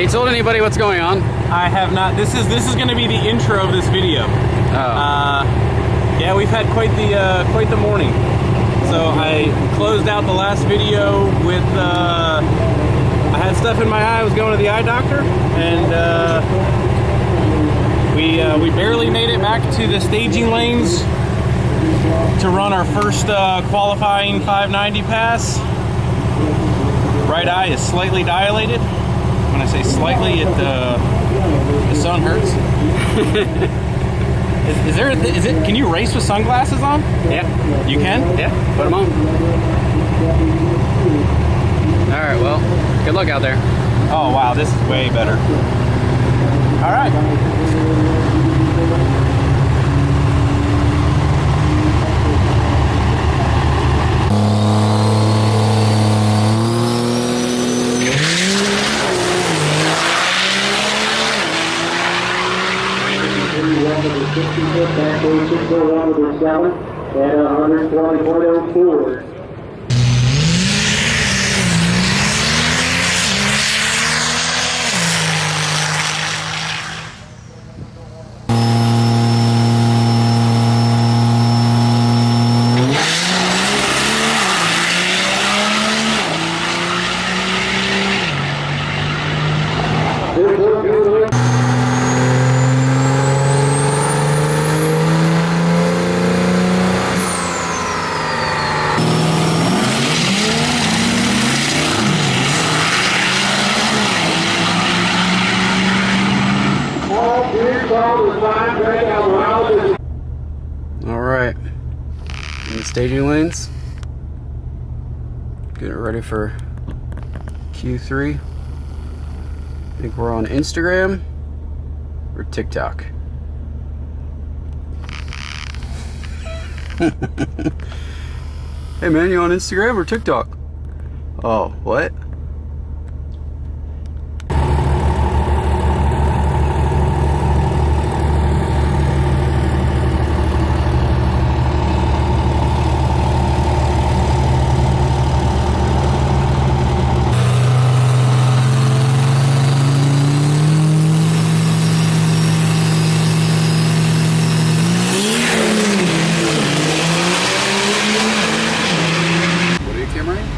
you told anybody what's going on? I have not. This is going to be the intro of this video. Yeah, we've had quite the morning. So I closed out the last video with I had stuff in my eye. I was going to the eye doctor, and we barely made it back to the staging lanes to run our first qualifying 590 pass. Right eye is slightly dilated. When I say slightly, the sun hurts. Is it? Can you race with sunglasses on? Yeah. You can? Yeah. Put them on. All right. Well, good luck out there. Oh wow, this is way better. All right. Back 601 with the 7 at 120.04. All right, in the staging lanes, getting ready for Q3. I think we're on Instagram or TikTok. Hey man, you on Instagram or TikTok? Oh, what?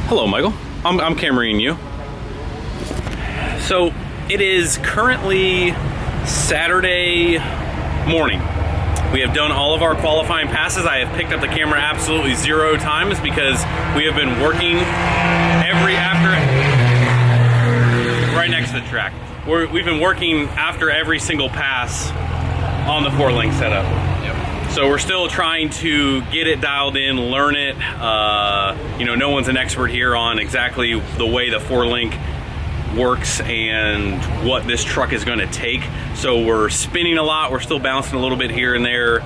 Hello, Michael. I'm cameraing you. So it is currently Saturday morning. We have done all of our qualifying passes. I have picked up the camera absolutely 0 times because we have been working right next to the track. We've been working after every single pass on the 4-link setup. So we're still trying to get it dialed in, learn it. You know, no one's an expert here on exactly the way the 4-link works and what this truck is going to take. So we're spinning a lot. We're still bouncing a little bit here and there.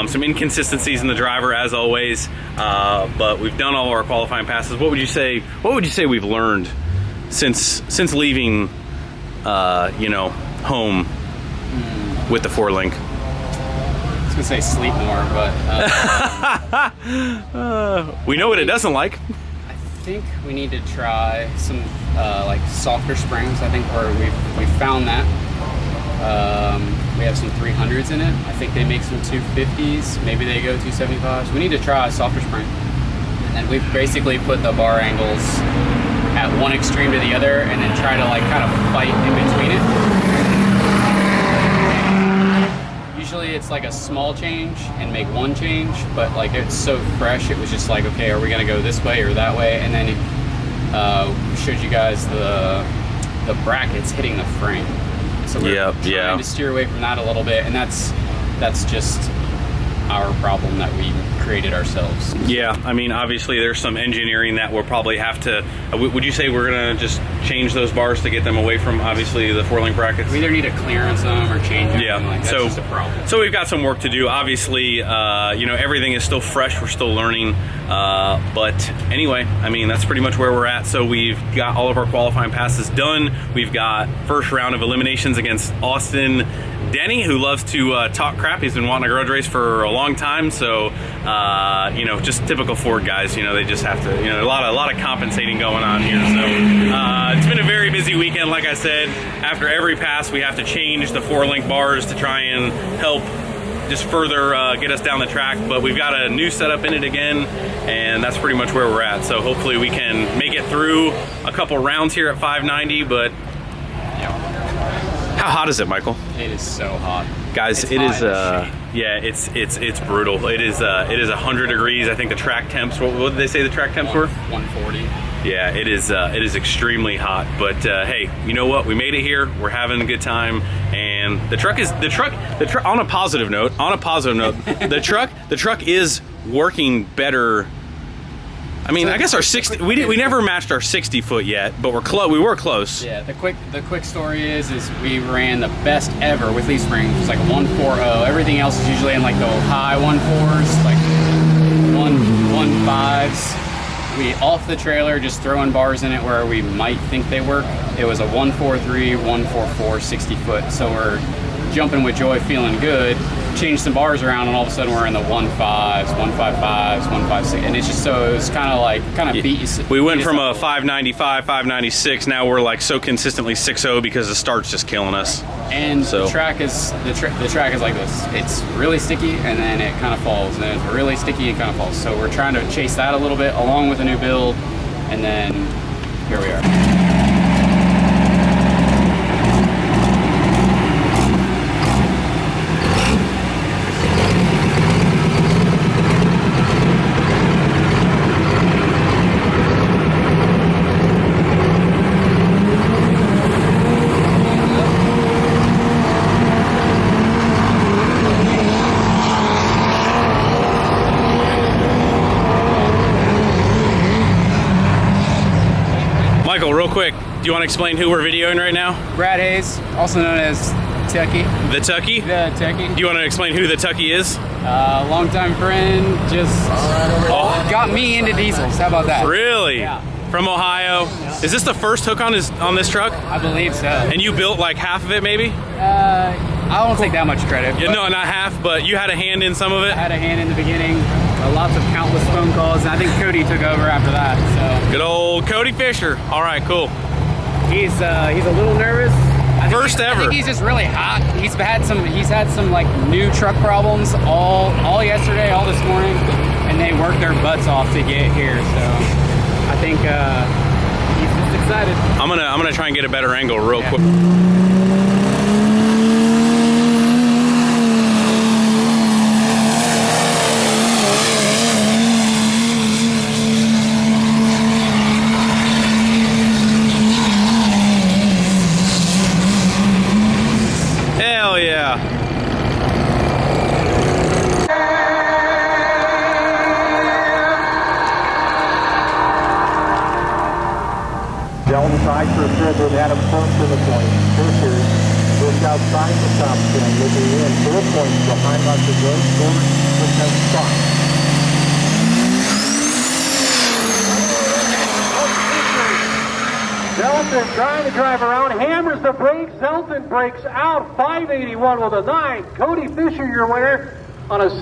Some inconsistencies in the driver, as always. But we've done all of our qualifying passes. What would you say? What would you say we've learned since leaving, you know, home with the 4-link? I was gonna say sleep more, but we know what it doesn't like. I think we need to try some like softer springs. I think we found that. We have some 300s in it. I think they make some 250s. Maybe they go 275s. We need to try a softer spring. And then we've basically put the bar angles at one extreme to the other, and then try to like kind of fight in between it. Usually it's like a small change and make one change, but like it's so fresh, it was just like, okay, are we gonna go this way or that way? And then it showed you guys the brackets hitting the frame. So we're trying to steer away from that a little bit, and that's just our problem that we created ourselves. Yeah, I mean, obviously there's some engineering that we'll probably have to, would you say we're gonna just change those bars to get them away from, obviously, the 4-link brackets? We either need to clearance them or change them. Yeah, like, that's just a problem. So we've got some work to do. Obviously, you know, everything is still fresh, we're still learning, but anyway, I mean, that's pretty much where we're at. So we've got all of our qualifying passes done. We've got first round of eliminations against Austin Denny, who loves to talk crap. He's been wanting a garage race for a long time, so you know, just typical Ford guys. You know, they just have to. You know, a lot of compensating going on here. So it's been a very busy weekend, like I said. After every pass, we have to change the 4-link bars to try and help just further get us down the track. But we've got a new setup in it again, and that's pretty much where we're at. So hopefully we can make it through a couple rounds here at 590, but how hot is it, Michael? It is so hot. Guys, it's it is yeah, it's brutal. It is 100 degrees. I think the track temps, what did they say the track temps were? 140. Yeah, it is extremely hot, but hey, you know what? We made it here. We're having a good time, and the truck on a positive note, the truck is working better. I mean, I guess our 60, we never matched our 60 foot yet, but we were close. Yeah, the quick story is we ran the best ever with leaf springs. It was like 140. Everything else is usually in like the high 14s, like 115s. We off the trailer, just throwing bars in it where we might think they work. It was a 143, 144, 60 foot. So we're jumping with joy, feeling good. Changed some bars around, and all of a sudden we're in the 15s, 155s, 156, and it's just so it was kind of beat you. We went from a 595, 596. Now we're like so consistently 6.0 because the start's just killing us. And so the track is like this. It's really sticky, and then it kind of falls, and then it's really sticky and kind of falls. So we're trying to chase that a little bit along with a new build, and then here we are. Real quick, do you want to explain who we're videoing right now? Brad Hayes, also known as Tucky. The Tucky? The Tucky. Do you want to explain who the Tucky is? Longtime friend, just got me into diesels. How about that? Really? Yeah. From Ohio. Yeah. Is this the first hook on this truck? I believe so. And you built like half of it, maybe? I won't take that much credit. Yeah, no, not half, but you had a hand in some of it? I had a hand in the beginning. Lots of countless phone calls, and I think Cody took over after that. So good old Cody Fisher. All right, cool. He's a little nervous. First ever. I think he's just really hot. He's had some like new truck problems all yesterday, all this morning, and they worked their butts off to get here. So I think he's just excited. I'm gonna try and get a better angle real quick. They've had him close to the point. Fisher just outside the top 10, looking in 4 points behind us to go forward with that spot. Zelton trying to drive around, hammers the brakes. Zelton breaks out. 581 with a 9. Cody Fisher, your winner on a.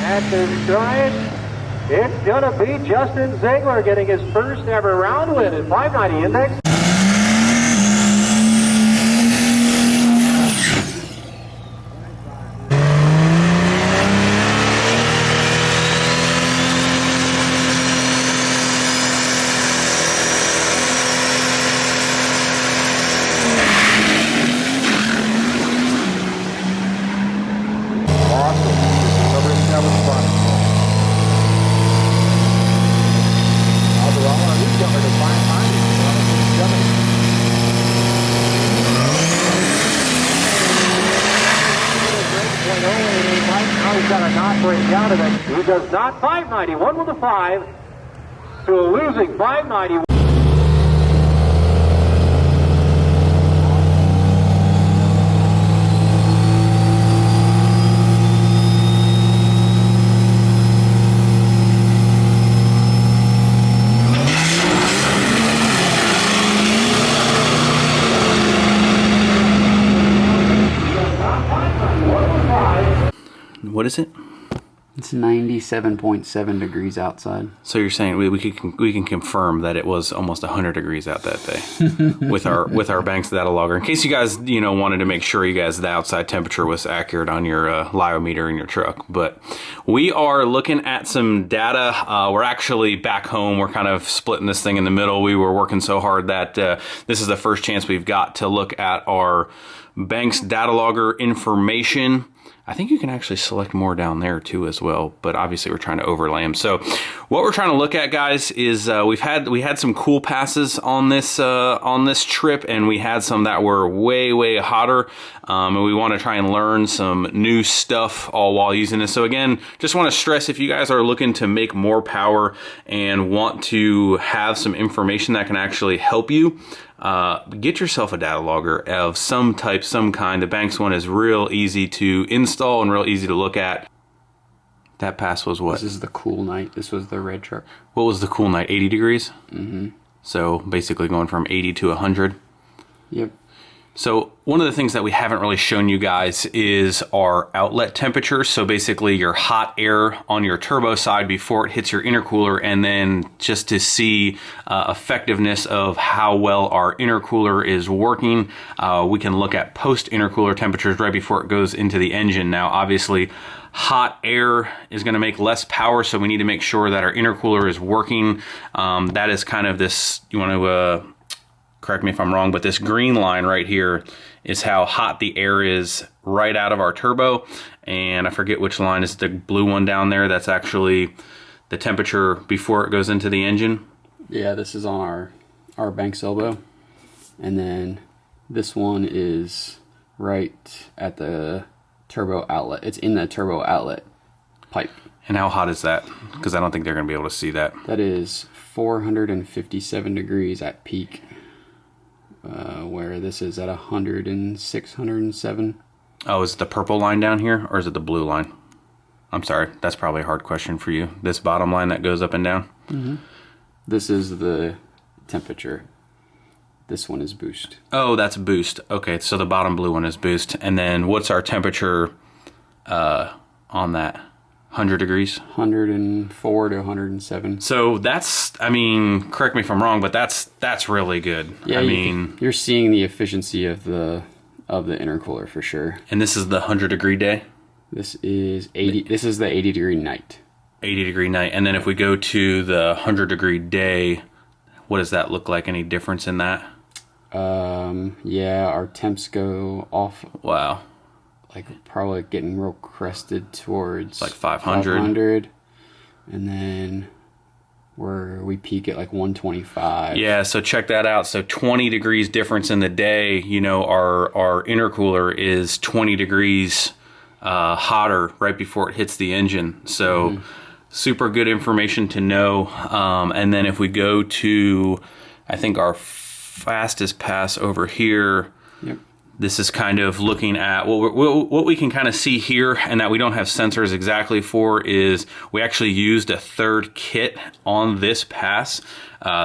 At the stride, it's going to be Justin Ziegler getting his first ever round win at 590 index. He does not 591 with a 5, so losing 591. What is it? It's 97.7 degrees outside. So you're saying we can confirm that it was almost 100 degrees out that day with our Banks data logger. In case you guys wanted to make sure you guys the outside temperature was accurate on your lyometer in your truck. But we are looking at some data. We're actually back home. We're kind of splitting this thing in the middle. We were working so hard that this is the first chance we've got to look at our Banks data logger information. I think you can actually select more down there too as well, but obviously we're trying to overlay them. So what we're trying to look at, guys, is we had some cool passes on this trip, and we had some that were way hotter, and we want to try and learn some new stuff all while using this. So again, just want to stress, if you guys are looking to make more power and want to have some information that can actually help you, get yourself a data logger of some type, some kind. The Banks one is real easy to install and real easy to look at. That pass was what? This is the cool night. This was the red truck. What was the cool night? 80 degrees? Mm-hmm. So basically going from 80 to 100. Yep. So one of the things that we haven't really shown you guys is our outlet temperature. So basically your hot air on your turbo side before it hits your intercooler, and then just to see effectiveness of how well our intercooler is working, we can look at post intercooler temperatures right before it goes into the engine. Now obviously hot air is going to make less power, so we need to make sure that our intercooler is working. That is kind of this, you want to correct me if I'm wrong, but this green line right here is how hot the air is right out of our turbo. And I forget which line is the blue one down there. That's actually the temperature before it goes into the engine. Yeah, this is on our Banks elbow. And then this one is right at the turbo outlet. It's in the turbo outlet pipe. And how hot is that? Because I don't think they're going to be able to see that. That is 457 degrees at peak. Where this is at 106, 107. Oh, is it the purple line down here, or is it the blue line? I'm sorry, that's probably a hard question for you. This bottom line that goes up and down? Mm-hmm. This is the temperature. This one is boost. Oh, that's boost. Okay, so the bottom blue one is boost. And then what's our temperature on that? 100 degrees? 104 to 107. So that's, I mean, correct me if I'm wrong, but that's really good. Yeah, I mean, you're seeing the efficiency of the intercooler for sure. And this is the 100-degree day? This is 80. This is the 80-degree night. 80-degree night. And then if we go to the 100-degree day, what does that look like? Any difference in that? Yeah, our temps go off. Wow. Like probably getting real crested towards like 500, and then we peak at like 125. Yeah, so check that out. So 20 degrees difference in the day. Our intercooler is 20 degrees hotter right before it hits the engine. So super good information to know. And then if we go to, I think our fastest pass over here. Yep. This is kind of looking at what we can kind of see here, and that we don't have sensors exactly for, is we actually used a third kit on this pass.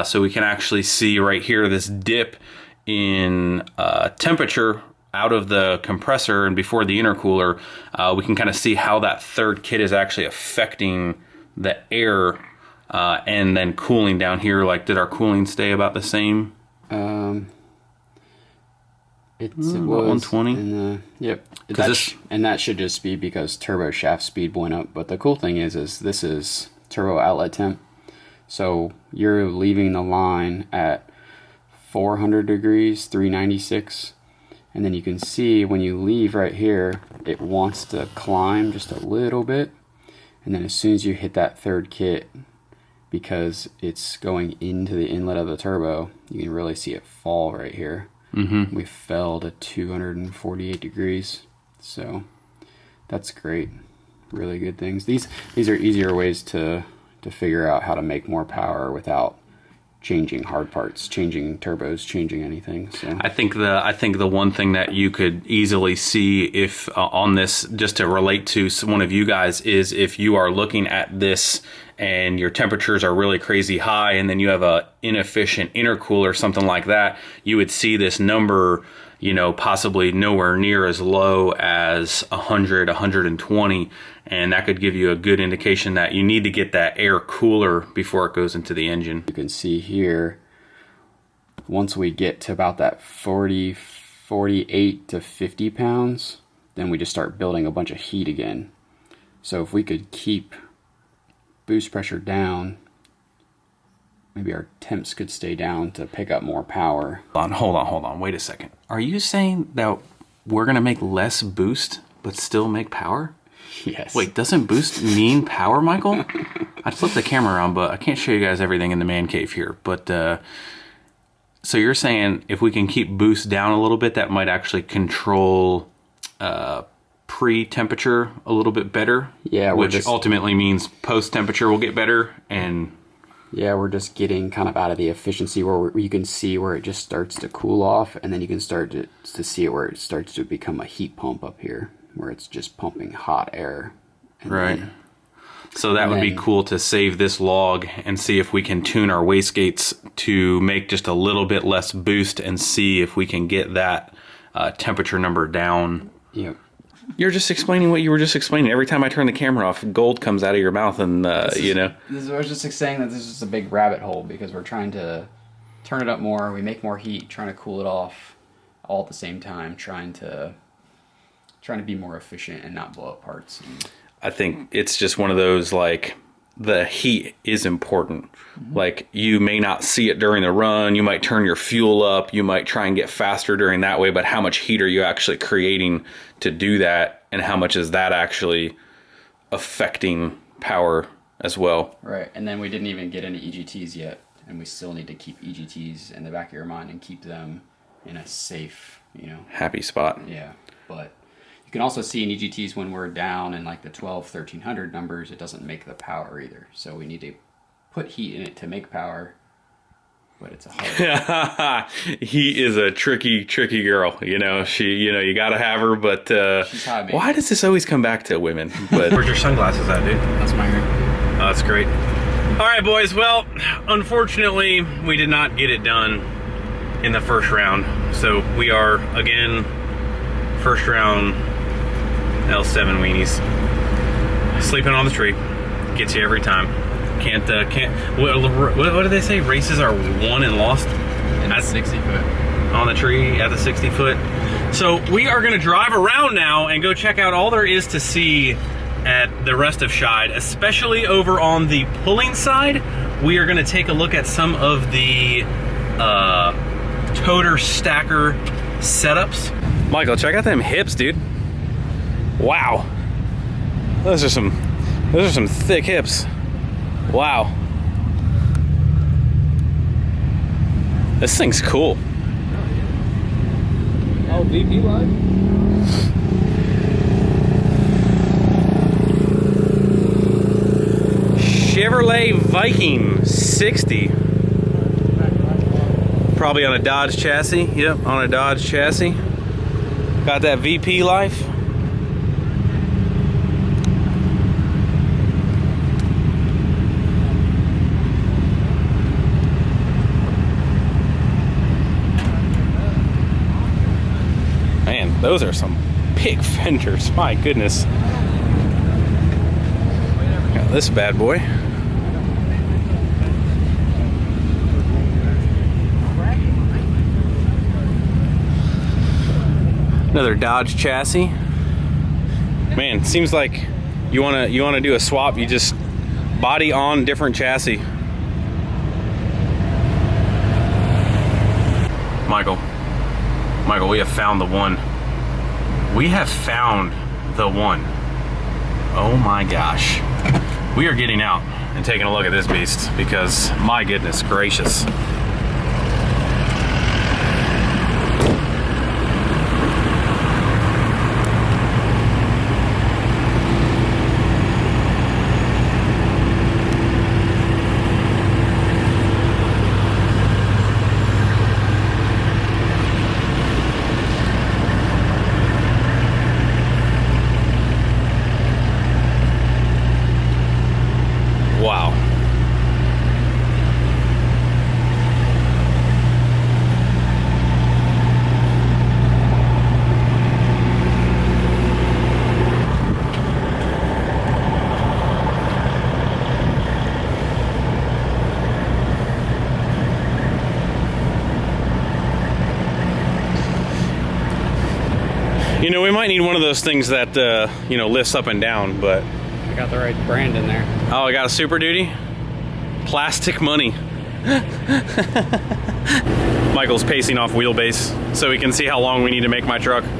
So we can actually see right here this dip in temperature out of the compressor and before the intercooler. We can kind of see how that third kit is actually affecting the air and then cooling down here. Like, did our cooling stay about the same? It was 120. Yep. And that should just be because turbo shaft speed went up. But the cool thing is this is turbo outlet temp. So you're leaving the line at 400 degrees, 396. And then you can see when you leave right here, it wants to climb just a little bit. And then as soon as you hit that third kit, because it's going into the inlet of the turbo, you can really see it fall right here. Mm-hmm. We fell to 248 degrees, so that's great. Really good things. These are easier ways to figure out how to make more power without changing hard parts, changing turbos, changing anything. So I think the one thing that you could easily see if on this, just to relate to one of you guys, is if you are looking at this and your temperatures are really crazy high, and then you have a inefficient intercooler, something like that, you would see this number, you know, possibly nowhere near as low as 100, 120, and that could give you a good indication that you need to get that air cooler before it goes into the engine. You can see here, once we get to about that 48 to 50 pounds, then we just start building a bunch of heat again. So if we could keep boost pressure down, maybe our temps could stay down to pick up more power. Hold on, wait a second. Are you saying that we're gonna make less boost but still make power? Yes. Wait, doesn't boost mean power, Michael? I flipped the camera around, but I can't show you guys everything in the man cave here. But so you're saying if we can keep boost down a little bit, that might actually control pre-temperature a little bit better? Yeah, which ultimately means post-temperature will get better. And yeah, we're just getting kind of out of the efficiency where you can see where it just starts to cool off, and then you can start to see it where it starts to become a heat pump up here, where it's just pumping hot air. Right. So that would be cool to save this log and see if we can tune our wastegates to make just a little bit less boost and see if we can get that temperature number down. Yep. You're just explaining what you were just explaining. Every time I turn the camera off, gold comes out of your mouth, and you know. I was just saying that this is a big rabbit hole because we're trying to turn it up more. We make more heat, trying to cool it off, all at the same time, trying to be more efficient and not blow up parts. I think it's just one of those, like, the heat is important. Mm-hmm. Like, you may not see it during the run. You might turn your fuel up. You might try and get faster during that way. But how much heat are you actually creating to do that? And how much is that actually affecting power as well? Right. And then we didn't even get into EGTs yet. And we still need to keep EGTs in the back of your mind and keep them in a safe, you know, happy spot. Yeah. But you can also see in EGTs when we're down in like the 1300 numbers, it doesn't make the power either. So we need to put heat in it to make power, but it's a hard. He is a tricky girl. You know, you gotta have her, but she's hot, baby. Why does this always come back to women? But where's your sunglasses at, dude? That's my hair. Oh, that's great. All right, boys. Well, unfortunately, we did not get it done in the first round. So we are again first round L7 weenies. Sleeping on the tree. Gets you every time. Can't what do they say? Races are won and lost at 60 foot. On the tree at the 60 foot. So we are gonna drive around now and go check out all there is to see at the rest of Scheid, especially over on the pulling side. We are gonna take a look at some of the Toter stacker setups. Michael, check out them hips, dude. Wow, those are some thick hips. Wow, this thing's cool. Oh, VP Live? Chevrolet Viking 60. Probably on a Dodge chassis. Yep, on a Dodge chassis. Got that VP life. Man, those are some big fenders. My goodness. Got this bad boy. Another Dodge chassis. Man, seems like you wanna do a swap. You just body on different chassis. Michael, we have found the one. We have found the one. Oh my gosh. We are getting out and taking a look at this beast because my goodness gracious. Wow. You know, we might need one of those things that, you know, lifts up and down, but... I got the right brand in there. Oh, I got a Super Duty? Plastic money. Michael's pacing off wheelbase so we can see how long we need to make my truck. 12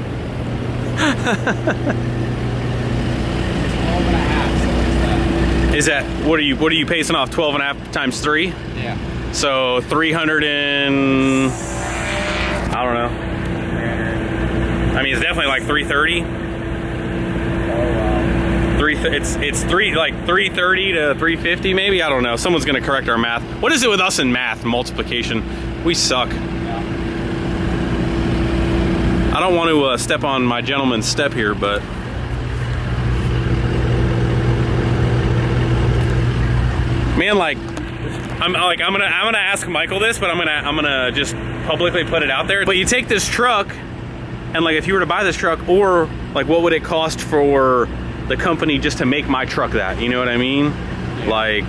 and a half, Is that, what are you pacing off? 12 and a half times 3? yeah. So 300 and, I don't know. I mean, it's definitely like 330. Oh, wow. It's 330 to 350 maybe. I don't know. Someone's gonna correct our math. What is it with us in math? Multiplication. We suck. Yeah. I don't want to step on my gentleman's step here, but man, like I'm gonna ask Michael this, but I'm gonna just publicly put it out there. But you take this truck, and like if you were to buy this truck, or like what would it cost for the company just to make my truck that? You know what I mean? Yeah. Like,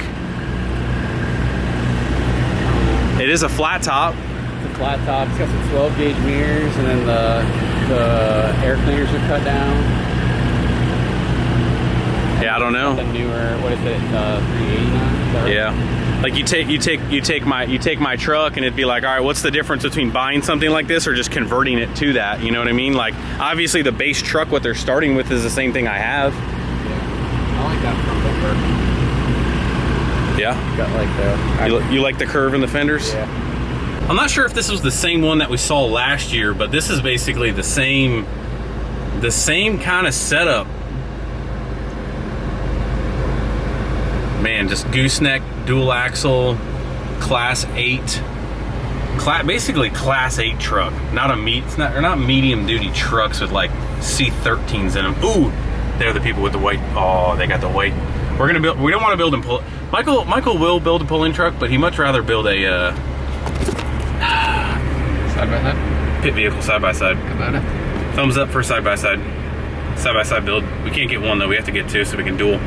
it is a flat top. It's a flat top. It's got some 12 gauge mirrors, and then the air cleaners are cut down. Yeah, I don't know. The newer, what is it? 389. Yeah. Like you take my truck, and it'd be like, all right, what's the difference between buying something like this or just converting it to that? You know what I mean? Like, obviously the base truck, what they're starting with, is the same thing I have. Yeah. I like that front bumper. Yeah. Got like the. You like the curve in the fenders? Yeah. I'm not sure if this was the same one that we saw last year, but this is basically the same kind of setup. Man, just gooseneck, dual axle, class 8, basically class 8 truck. Not medium duty trucks with like C13s in them. Ooh, they're the people with the white. Oh, they got the white. We're gonna build. We don't want to build and pull. Michael will build a pull-in truck, but he much rather build a Side by side. pit vehicle side by side. About it. Thumbs up for side by side build. We can't get one though. We have to get 2 so we can dual.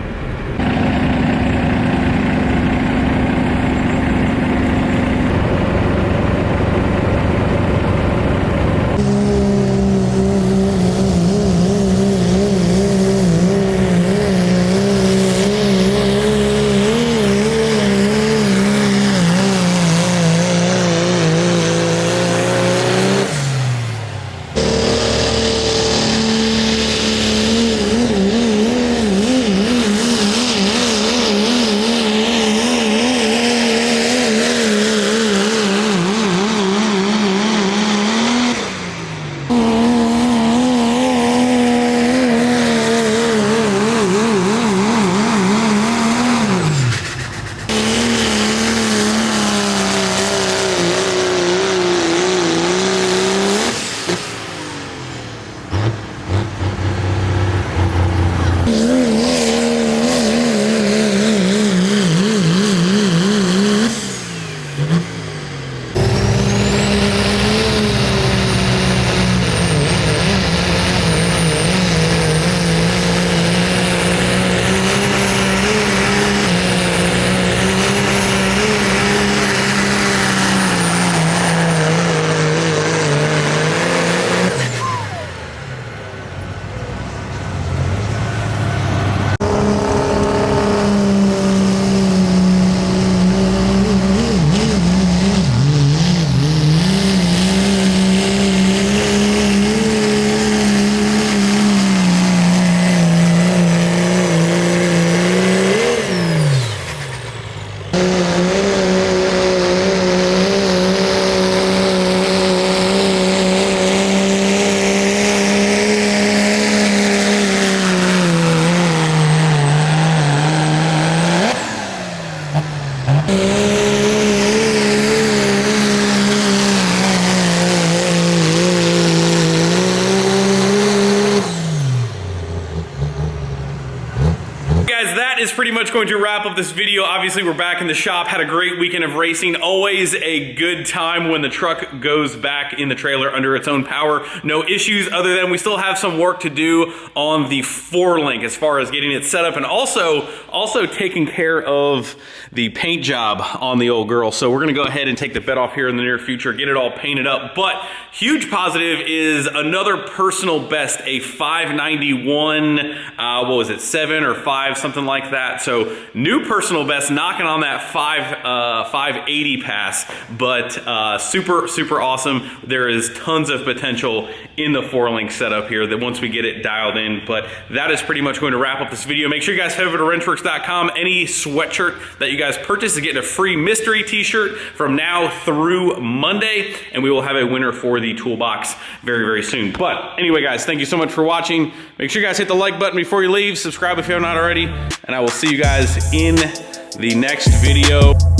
much going to wrap up this video. Obviously, we're back in the shop, had a great weekend of racing. Always a good time when the truck goes back in the trailer under its own power. No issues other than we still have some work to do on the 4-link as far as getting it set up, and also taking care of the paint job on the old girl. So we're gonna go ahead and take the bed off here in the near future, get it all painted up. But huge positive is another personal best, a 591, what was it, 7 or 5, something like that. So new personal best, knocking on that 580 pass, but super awesome. There is tons of potential in the 4-link setup here that once we get it dialed in. But that is pretty much going to wrap up this video. Make sure you guys head over to wrenchworks.com. Any sweatshirt that you guys purchase is getting a free mystery t-shirt from now through Monday, and we will have a winner for the toolbox very soon. But anyway, guys, thank you so much for watching. Make sure you guys hit the like button before you leave, subscribe if you have not already, and I will see you guys in the next video.